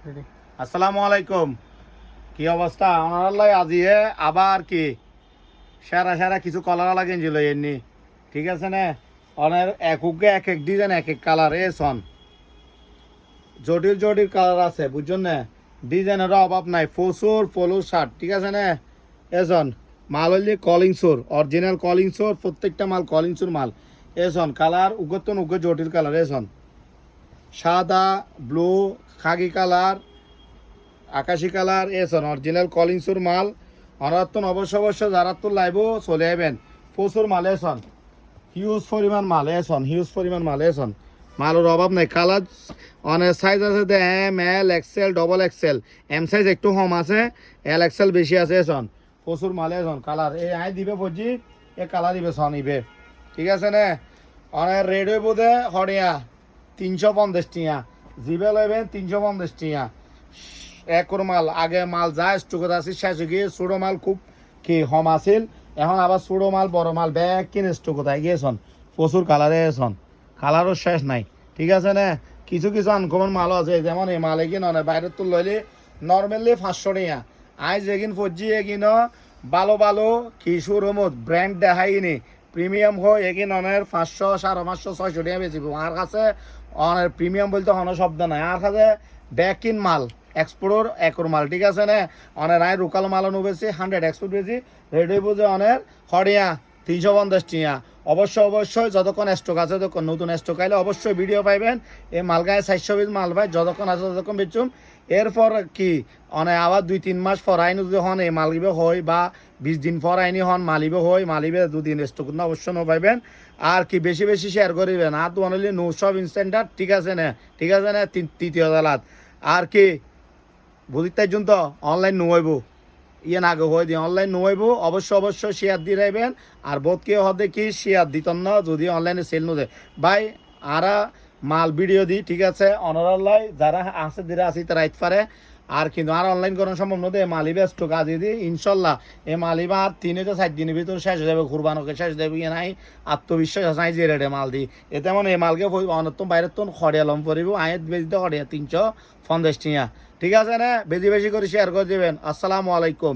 আসসালামু আলাইকুম। কি অবস্থা আপনার? আজিয়ে আবার কি সেরা সেরা কিছু কলার লাগেন ছিল এমনি, ঠিক আছে না? অনেক একুকে এক এক ডিজাইন এক এক কালার এ সন জটিল জটিল কালার আছে, বুঝছেন না? ডিজাইনের অভাব নাই, ফসুর ফলুর শার্ট, ঠিক আছে না? এজন মাল হইলে কলিং সোর, অরিজিনাল কলিং সোর, প্রত্যেকটা মাল কলিং সোর মাল। এজন কালার উগতন উগ জটিল কালার, এজন সাদা, ব্লু, খাকি কালার, আকাশি কালার, এসন অরিজিনাল কলিংসুর মাল। অনারতন অবশ্য যারা তো লাইব চলে আইবেন, প্রচুর মাল এসন, হিউজ পরিমাণ মাল এসন, হিউজ পরিমাণ মাল এসন, মালের অভাব নাই। কালার অনেক সাইজ আছে, M L XL double XL, M size একটু কম আছে, এল এক্সেল বেশি আছে এসন, প্রচুর মাল এসন। কালার এই আই দিবে বুঝি, এ কালার দিবে সন ইবে, ঠিক আছে না? অনেক রেড হইব দে হরিয়া 350 টিয়া, জিবে লইবেন 350 টিয়া। একর মাল আগে মাল যায় স্টকত আছে, শেষ গিয়ে ছোটো মাল খুব কি হম আছিল, এখন আবার ছোটো মাল বড় মাল ব্যাগ কিনে স্টকত আই গিয়েছন, প্রচুর কালারে এসন, কালারও শেষ নাই, ঠিক আছে না? কিছু কিছু আনকমন মালও আছে, যেমন এই মাল এগিন অনেক বাইরের তো লইলে নর্মালি 500 টাকা, আইজ এগিন ফজি এগিন ভালো ভালো কি শোরুমত ব্র্যান্ড দেখাইনি প্রিমিয়াম হয় এগিন অনেক 500 550 600 টাকা বেচিব। আর কাছে অনেক প্রিমিয়াম বলতে কোনো শব্দ নাই, আর কাছে ব্যাক ইন মাল এক্সপোর্টর একর মাল, ঠিক আছে না? অনেক রায় রোকাল মালও বেশি 100 এক্সপোর্ট বেশি রেডি বুঝে অনেক হরিয়া 350 টিয়া। অবশ্যই যতক্ষণ স্টক আছে, ততক্ষণ নতুন স্টক আইলে অবশ্যই ভিডিও পাইবেন। এই মাল গায়ে 400 পিস মাল পাই, যতক্ষণ আছে ততক্ষণ বেচুম। এরপর কি অনেক আবার 2-3 মাস পর আইন যদি হন এই মালিবে হয়, বা 20 দিন পর আইনি হন মালিবে হয়, মালিবে দুদিন স্টক না অবশ্যই ন পাইবেন। আর কি বেশি বেশি শেয়ার করিবেন, আর তো অনলি নো সব ইনস্ট্যান্ডার, ঠিক আছে না? ঠিক আছে না? তৃতীয় দালাত আর কি বুঝিতাই জন্য তো অনলাইন নোয়াইব, ইয়ে না আগে হয়ে দিয়ে অনলাইন নোয়াইব, অবশ্যই শেয়ার দিয়ে রাখবেন। আর বোধ কেউ হতে কি শেয়ার দিতন না যদি অনলাইনে সেল নো দেয় ভাই। আরা মাল ভিডিও দিই, ঠিক আছে, অনারাল্লাই যারা আছে দিরা আসি তারা আইতে পারে। আর কিন্তু আর অনলাইন করার সম্ভব নদে মালি ব্যস্ত কাজ দিই ইনশাল্লাহ। এই মালিবা আর 3 থেকে 4 দিনের ভিতরে শেষ হয়ে যাবে, কুরবানকে শেষ দেবে, ইয়ে নাই আত্মবিশ্বাস আছে নাই যে রেডে মাল দিই। এতে মানে এই মালকে অনতম বাইরের তো খড়িয়া লম পড়িব, আয়ের বেজিতে খড়িয়া 350 টিয়া, ঠিক আছে না? বেশি বেশি করে শেয়ার করে দেবেন। আসসালামু আলাইকুম।